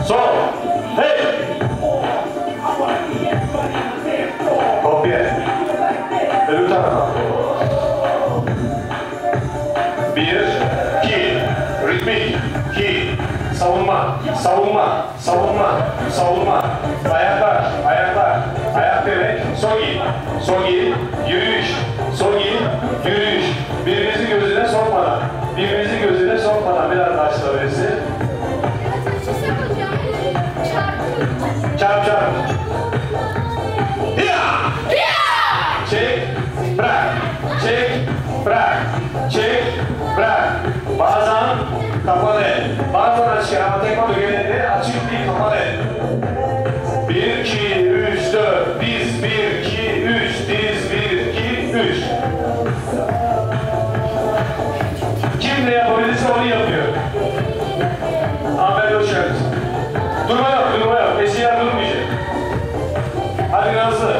Sol. Hey. Kopya. Öbür tarafa. 1, 2. Ritmik. 2. Savunma. Savunma. Savunma. Savunma. Ayaklar. Ayaklar. Ayak demek. Sogi. Sogi. Yürüyüş. Sogi. Yürüyüş. Birbirimizi gözüne sokmadan. Birbirimizi gözüne sokmadan biraz daha açılabilirsin. Çarp çarp. Hiya! Hiya! Çek, bırak. Çek, bırak. Çek, bırak. Bazen kapalı. Bazen açık ama tekrar bölgelerinde açık değil kapalı. 1, 2, 3, 4. Diz 1, 2, 3. Diz 1, 2, 3. Kim ne yapabilirse onu yapıyor. Ahmet hoş geldin. Durma yok, durma yok. Esiyer durmayacak. Hadi Nazlı.